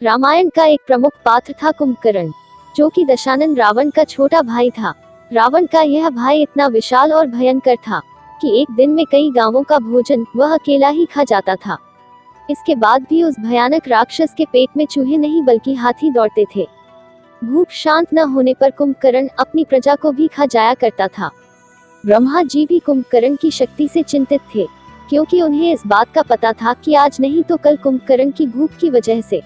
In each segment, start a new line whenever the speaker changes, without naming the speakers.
रामायण का एक प्रमुख पात्र था कुंभकर्ण, जो कि दशानन रावण का छोटा भाई था। रावण का यह भाई इतना विशाल और भयंकर था कि एक दिन में कई गांवों का भोजन वह अकेला ही खा जाता था। इसके बाद भी उस भयानक राक्षस के पेट में चूहे नहीं बल्कि हाथी दौड़ते थे। भूख शांत न होने पर कुंभकर्ण अपनी प्रजा को भी खा जाया करता था। ब्रह्मा जी भी कुंभकर्ण की शक्ति से चिंतित थे, क्योंकि उन्हें इस बात का पता था कि आज नहीं तो कल कुंभकर्ण की भूख की वजह से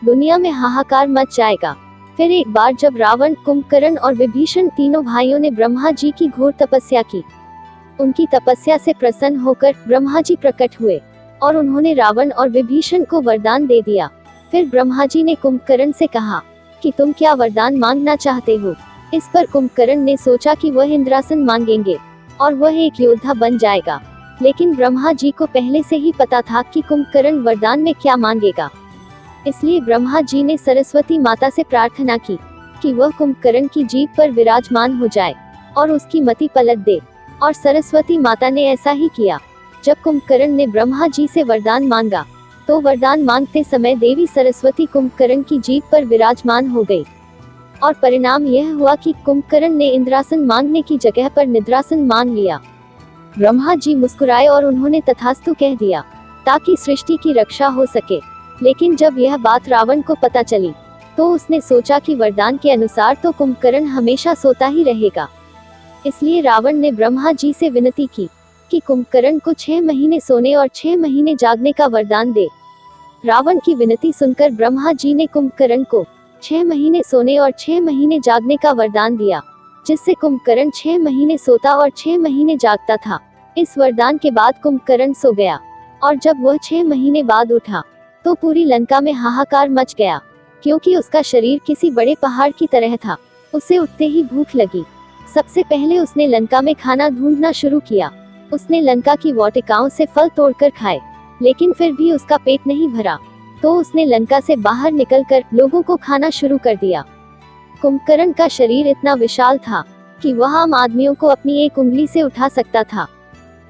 दुनिया में हाहाकार मच जाएगा। फिर एक बार जब रावण, कुंभकर्ण और विभीषण तीनों भाइयों ने ब्रह्मा जी की घोर तपस्या की, उनकी तपस्या से प्रसन्न होकर ब्रह्मा जी प्रकट हुए और उन्होंने रावण और विभीषण को वरदान दे दिया। फिर ब्रह्मा जी ने कुंभकर्ण से कहा कि तुम क्या वरदान मांगना चाहते हो। इस पर कुंभकर्ण ने सोचा कि वह इंद्रासन मांगेंगे और वह एक योद्धा बन जाएगा, लेकिन ब्रह्मा जी को पहले से ही पता था कि कुंभकर्ण वरदान में क्या मांगेगा। इसलिए ब्रह्मा जी ने सरस्वती माता से प्रार्थना की कि वह कुंभकर्ण की जीभ पर विराजमान हो जाए और उसकी मति पलट दे, और सरस्वती माता ने ऐसा ही किया। जब कुंभकर्ण ने ब्रह्मा जी से वरदान मांगा, तो वरदान मांगते समय देवी सरस्वती कुंभकर्ण की जीभ पर विराजमान हो गई, और परिणाम यह हुआ कि कुंभकर्ण ने इंद्रासन मांगने की जगह पर निद्रासन मांग लिया। ब्रह्मा जी मुस्कुराए और उन्होंने तथास्तु कह दिया, ताकि सृष्टि की रक्षा हो सके। लेकिन जब यह बात रावण को पता चली, तो उसने सोचा कि वरदान के अनुसार तो कुंभकर्ण हमेशा सोता ही रहेगा। इसलिए रावण ने ब्रह्मा जी से विनती की कि कुंभकर्ण को 6 महीने सोने और 6 महीने जागने का वरदान दे। रावण की विनती सुनकर ब्रह्मा जी ने कुंभकर्ण को 6 महीने सोने और 6 महीने जागने का वरदान दिया, जिससे कुंभकर्ण 6 महीने सोता और 6 महीने जागता था। इस वरदान के बाद कुंभकर्ण सो गया, और जब वह 6 महीने बाद उठा, तो पूरी लंका में हाहाकार मच गया, क्योंकि उसका शरीर किसी बड़े पहाड़ की तरह था। उसे उठते ही भूख लगी। सबसे पहले उसने लंका में खाना ढूंढना शुरू किया। उसने लंका की वाटिकाओं से फल तोड़कर खाए, लेकिन फिर भी उसका पेट नहीं भरा, तो उसने लंका से बाहर निकलकर लोगों को खाना शुरू कर दिया। कुंभकर्ण का शरीर इतना विशाल था कि वह आम आदमियों को अपनी एक उंगली से उठा सकता था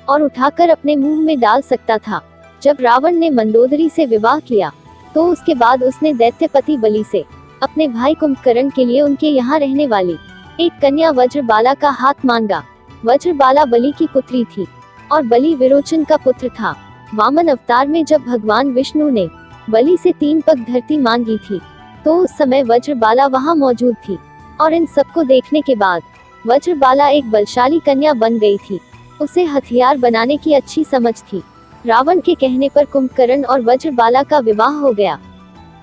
और उठाकर अपने मुंह में डाल सकता था। जब रावण ने मंदोदरी से विवाह किया, तो उसके बाद उसने दैत्यपति बलि से अपने भाई कुंभकर्ण के लिए उनके यहाँ रहने वाली एक कन्या वज्रबाला का हाथ मांगा। वज्रबाला बलि की पुत्री थी और बलि विरोचन का पुत्र था। वामन अवतार में जब भगवान विष्णु ने बलि से 3 पग धरती मांगी थी, तो उस समय वज्रबाला वहां मौजूद थी, और इन सबको देखने के बाद वज्रबाला एक बलशाली कन्या बन गई थी। उसे हथियार बनाने की अच्छी समझ थी। रावण के कहने पर कुंभकर्ण और वज्रबाला का विवाह हो गया,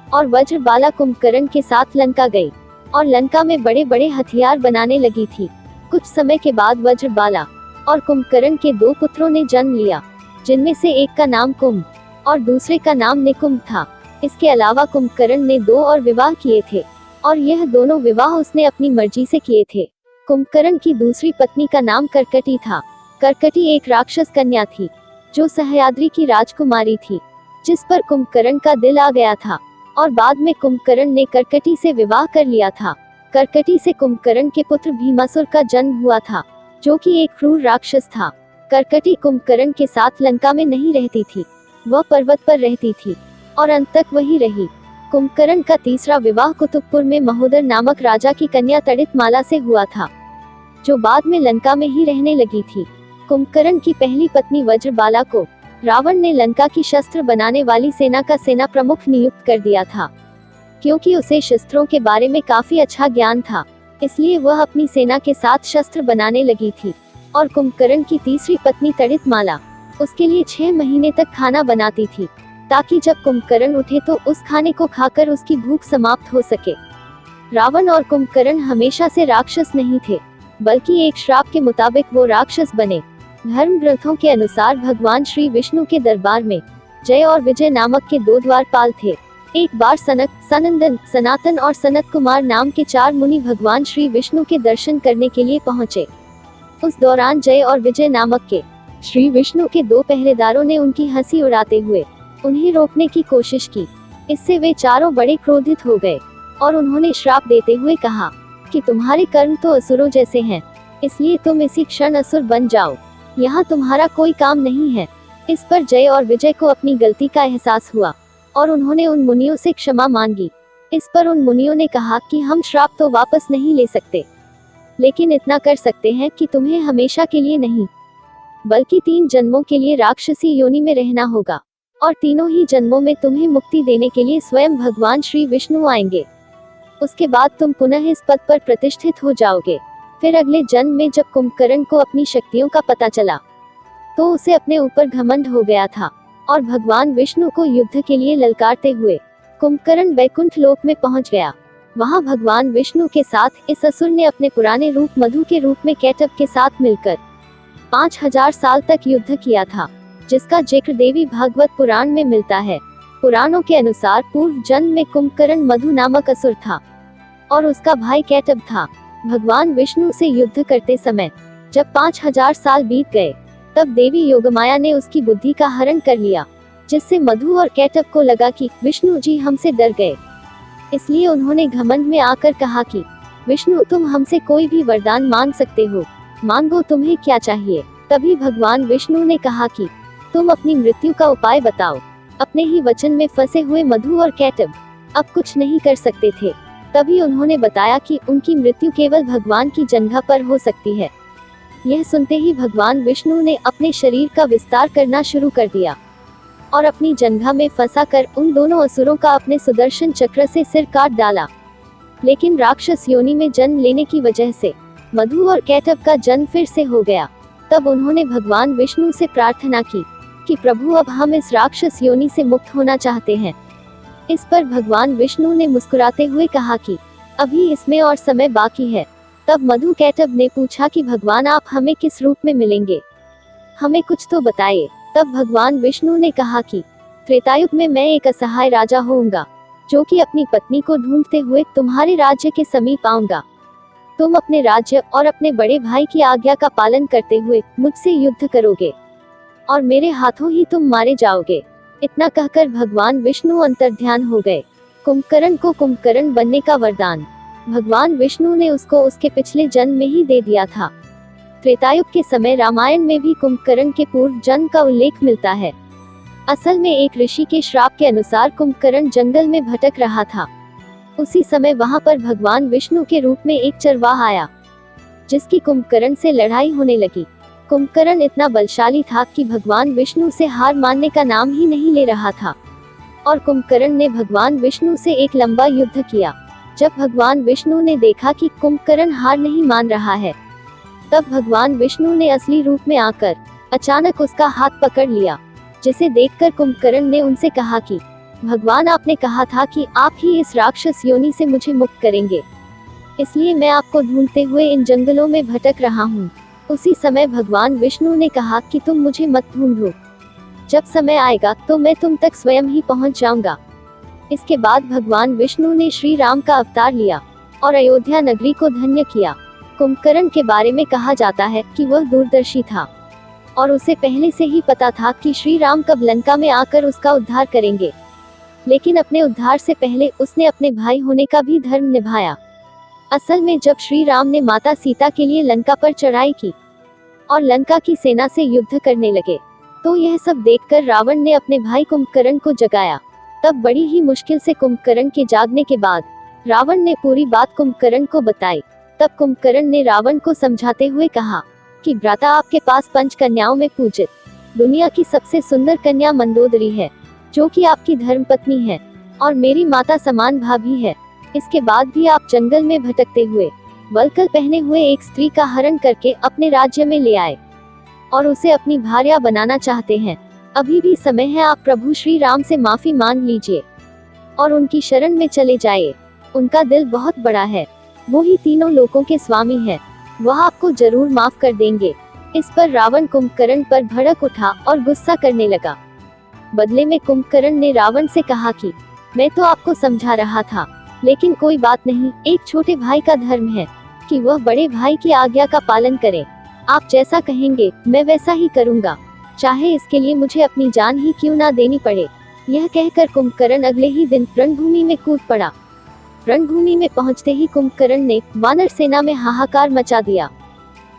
और वज्रबाला कुंभकर्ण के साथ लंका गई और लंका में बड़े बड़े हथियार बनाने लगी थी। कुछ समय के बाद वज्रबाला और कुंभकर्ण के 2 पुत्रों ने जन्म लिया, जिनमें से एक का नाम कुंभ और दूसरे का नाम निकुंभ था। इसके अलावा कुंभकर्ण ने 2 और विवाह किए थे, और यह दोनों विवाह उसने अपनी मर्जी से किए थे। कुंभकर्ण की दूसरी पत्नी का नाम कर्कटी था। कर्कटी एक राक्षस कन्या थी, जो सह्याद्री की राजकुमारी थी, जिस पर कुंभकर्ण का दिल आ गया था, और बाद में कुंभकर्ण ने कर्कटी से विवाह कर लिया था। कर्कटी से कुंभकर्ण के पुत्र भीमासुर का जन्म हुआ था, जो कि एक क्रूर राक्षस था। कर्कटी कुंभकर्ण के साथ लंका में नहीं रहती थी, वह पर्वत पर रहती थी और अंत तक वही रही। कुंभकर्ण का तीसरा विवाह कुतुबपुर में महोदर नामक राजा की कन्या तड़ितमाला से हुआ था, जो बाद में लंका में ही रहने लगी थी। कुंभकर्ण की पहली पत्नी वज्रबाला को रावण ने लंका की शस्त्र बनाने वाली सेना का सेना प्रमुख नियुक्त कर दिया था। क्योंकि उसे शस्त्रों के बारे में काफी अच्छा ज्ञान था, इसलिए वह अपनी सेना के साथ शस्त्र बनाने लगी थी। और कुंभकर्ण की तीसरी पत्नी तड़ितमाला उसके लिए 6 महीने तक खाना बनाती थी, ताकि जब कुंभकर्ण उठे तो उस खाने को खाकर उसकी भूख समाप्त हो सके। रावण और कुंभकर्ण हमेशा से राक्षस नहीं थे, बल्कि एक श्राप के मुताबिक वो राक्षस बने। धर्म ग्रंथों के अनुसार भगवान श्री विष्णु के दरबार में जय और विजय नामक के 2 द्वारपाल थे। एक बार सनक, सनंदन, सनातन और सनत कुमार नाम के 4 मुनि भगवान श्री विष्णु के दर्शन करने के लिए पहुंचे। उस दौरान जय और विजय नामक के श्री विष्णु के 2 पहरेदारों ने उनकी हंसी उड़ाते हुए उन्हें रोकने की कोशिश की। इससे वे चारों बड़े क्रोधित हो गए और उन्होंने श्राप देते हुए कहा कि तुम्हारे कर्म तो असुरों जैसे हैं, इसलिए तुम इसी क्षण असुर बन जाओ, यहाँ तुम्हारा कोई काम नहीं है। इस पर जय और विजय को अपनी गलती का एहसास हुआ और उन्होंने उन मुनियों से क्षमा मांगी। इस पर उन मुनियों ने कहा कि हम श्राप तो वापस नहीं ले सकते, लेकिन इतना कर सकते हैं कि तुम्हें हमेशा के लिए नहीं, बल्कि 3 जन्मों के लिए राक्षसी योनि में रहना होगा, और तीनों ही जन्मों में तुम्हें मुक्ति देने के लिए स्वयं भगवान श्री विष्णु आएंगे। उसके बाद तुम पुनः इस पद पर प्रतिष्ठित हो जाओगे। फिर अगले जन्म में जब कुंभकर्ण को अपनी शक्तियों का पता चला, तो उसे अपने ऊपर घमंड हो गया था, और भगवान विष्णु को युद्ध के लिए ललकारते हुए कुंभकर्ण वैकुंठ लोक में पहुंच गया। वहां भगवान विष्णु के साथ इस असुर ने अपने पुराने रूप मधु के रूप में कैटब के साथ मिलकर 5000 साल तक युद्ध किया था, जिसका जिक्र देवी भागवत पुराण में मिलता है। पुराणों के अनुसार पूर्व जन्म में कुंभकर्ण मधु नामक असुर था और उसका भाई कैटब था। भगवान विष्णु से युद्ध करते समय जब 5000 साल बीत गए, तब देवी योगमाया ने उसकी बुद्धि का हरण कर लिया, जिससे मधु और कैटब को लगा कि विष्णु जी हमसे डर गए। इसलिए उन्होंने घमंड में आकर कहा कि विष्णु तुम हमसे कोई भी वरदान मांग सकते हो, मांगो तुम्हें क्या चाहिए। तभी भगवान विष्णु ने कहा कि तुम अपनी मृत्यु का उपाय बताओ। अपने ही वचन में फंसे हुए मधु और कैटब अब कुछ नहीं कर सकते थे। तभी उन्होंने बताया कि उनकी मृत्यु केवल भगवान की जंघा पर हो सकती है। यह सुनते ही भगवान विष्णु ने अपने शरीर का विस्तार करना शुरू कर दिया और अपनी जंघा में फंसा कर उन दोनों असुरों का अपने सुदर्शन चक्र से सिर काट डाला। लेकिन राक्षस योनि में जन्म लेने की वजह से मधु और कैटब का जन्म फिर से हो गया। तब उन्होंने भगवान विष्णु से प्रार्थना की कि प्रभु अब हम इस राक्षस योनि से मुक्त होना चाहते हैं। इस पर भगवान विष्णु ने मुस्कुराते हुए कहा कि अभी इसमें और समय बाकी है। तब मधु कैटब ने पूछा कि भगवान आप हमें किस रूप में मिलेंगे, हमें कुछ तो बताइए। तब भगवान विष्णु ने कहा कि त्रेतायुग में मैं एक असहाय राजा होऊंगा, जो कि अपनी पत्नी को ढूंढते हुए तुम्हारे राज्य के समीप आऊंगा। तुम अपने राज्य और अपने बड़े भाई की आज्ञा का पालन करते हुए मुझसे युद्ध करोगे और मेरे हाथों ही तुम मारे जाओगे। इतना कहकर भगवान विष्णु अंतर्ध्यान हो गए। कुंभकर्ण को कुंभकर्ण बनने का वरदान भगवान विष्णु ने उसको उसके पिछले जन्म में ही दे दिया था। त्रेतायुग के समय रामायण में भी कुंभकर्ण के पूर्व जन्म का उल्लेख मिलता है। असल में एक ऋषि के श्राप के अनुसार कुंभकर्ण जंगल में भटक रहा था। उसी समय वहां पर भगवान विष्णु के रूप में एक चरवाहा आया, जिसकी कुंभकर्ण से लड़ाई होने लगी। कुंभकर्ण इतना बलशाली था कि भगवान विष्णु से हार मानने का नाम ही नहीं ले रहा था, और कुंभकर्ण ने भगवान विष्णु से एक लंबा युद्ध किया। जब भगवान विष्णु ने देखा कि कुंभकर्ण हार नहीं मान रहा है, तब भगवान विष्णु ने असली रूप में आकर अचानक उसका हाथ पकड़ लिया, जिसे देखकर कुंभकर्ण ने उनसे कहा कि भगवान आपने कहा था कि आप ही इस राक्षस योनि से मुझे मुक्त करेंगे, इसलिए मैं आपको ढूंढते हुए इन जंगलों में भटक रहा हूँ। उसी समय भगवान विष्णु ने कहा कि तुम मुझे मत ढूंढो, जब समय आएगा तो मैं तुम तक स्वयं ही पहुँच जाऊंगा। इसके बाद भगवान विष्णु ने श्री राम का अवतार लिया और अयोध्या नगरी को धन्य किया। कुंभकर्ण के बारे में कहा जाता है कि वह दूरदर्शी था और उसे पहले से ही पता था कि श्री राम कब लंका में आकर उसका उद्धार करेंगे, लेकिन अपने उद्धार से पहले उसने अपने भाई होने का भी धर्म निभाया। असल में जब श्री राम ने माता सीता के लिए लंका पर चढ़ाई की और लंका की सेना से युद्ध करने लगे, तो यह सब देखकर रावण ने अपने भाई कुंभकर्ण को जगाया। तब बड़ी ही मुश्किल से कुंभकर्ण के जागने के बाद रावण ने पूरी बात कुंभकर्ण को बताई। तब कुंभकर्ण ने रावण को समझाते हुए कहा कि भ्राता आपके पास 5 कन्याओं में पूजित दुनिया की सबसे सुंदर कन्या मंदोदरी है, जो कि आपकी धर्मपत्नी है और मेरी माता समान भाभी है। इसके बाद भी आप जंगल में भटकते हुए वल्कल पहने हुए एक स्त्री का हरण करके अपने राज्य में ले आए और उसे अपनी भार्या बनाना चाहते हैं। अभी भी समय है, आप प्रभु श्री राम से माफी मांग लीजिए और उनकी शरण में चले जाइए। उनका दिल बहुत बड़ा है, वो ही तीनों लोकों के स्वामी है, वह आपको जरूर माफ कर देंगे। इस पर रावण कुंभकर्ण पर भड़क उठा और गुस्सा करने लगा। बदले में कुंभकर्ण ने रावण से कहा कि मैं तो आपको समझा रहा था, लेकिन कोई बात नहीं, एक छोटे भाई का धर्म है कि वह बड़े भाई की आज्ञा का पालन करे। आप जैसा कहेंगे मैं वैसा ही करूँगा, चाहे इसके लिए मुझे अपनी जान ही क्यों ना देनी पड़े। यह कहकर कुंभकर्ण अगले ही दिन रणभूमि में कूद पड़ा। रणभूमि में पहुंचते ही कुंभकर्ण ने वानर सेना में हाहाकार मचा दिया।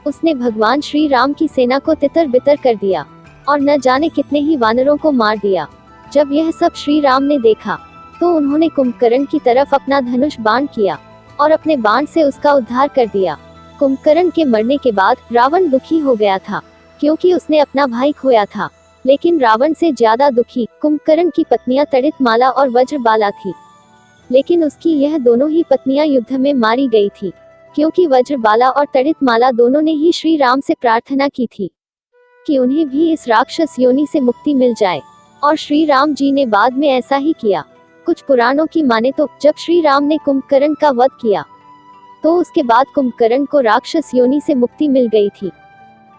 उसने भगवान श्री राम की सेना को तितर बितर कर दिया और न जाने कितने ही वानरों को मार दिया। जब यह सब श्री राम ने देखा तो उन्होंने कुंभकर्ण की तरफ अपना धनुष बाण किया और अपने बाण से उसका उद्धार कर दिया। कुंभकर्ण के मरने के बाद रावण दुखी हो गया था क्योंकि उसने अपना भाई खोया था। लेकिन रावण से ज्यादा दुखी कुंभकर्ण की पत्नियां तड़ितमाला और वज्रबाला थी। लेकिन उसकी यह दोनों ही पत्नियां युद्ध में मारी गई थी क्योंकि वज्रबाला और तड़ितमाला दोनों ने ही श्री राम से प्रार्थना की थी कि उन्हें भी इस राक्षस योनि से मुक्ति मिल जाए, और श्री राम जी ने बाद में ऐसा ही किया। कुछ पुराणों की माने तो जब श्री राम ने कुंभकर्ण का वध किया तो उसके बाद कुंभकर्ण को राक्षस योनि से मुक्ति मिल गई थी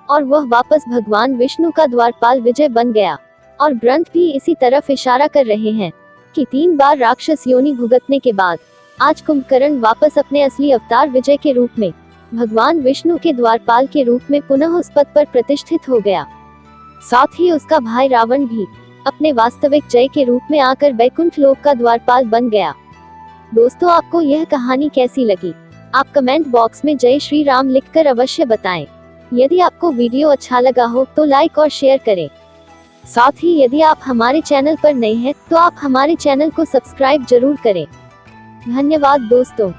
और वह वापस भगवान विष्णु का द्वारपाल विजय बन गया। और ग्रंथ भी इसी तरफ इशारा कर रहे हैं कि 3 बार राक्षस योनि भुगतने के बाद आज कुंभकर्ण वापस अपने असली अवतार विजय के रूप में भगवान विष्णु के द्वारपाल के रूप में पुनः उस पद पर प्रतिष्ठित हो गया। साथ ही उसका भाई रावण भी अपने वास्तविक जय के रूप में आकर बैकुंठ लोक का द्वारपाल बन गया। दोस्तों, आपको यह कहानी कैसी लगी? आप कमेंट बॉक्स में जय श्री राम लिखकर अवश्य बताएं। यदि आपको वीडियो अच्छा लगा हो तो लाइक और शेयर करें। साथ ही यदि आप हमारे चैनल पर नए हैं तो आप हमारे चैनल को सब्सक्राइब जरूर करें। धन्यवाद दोस्तों।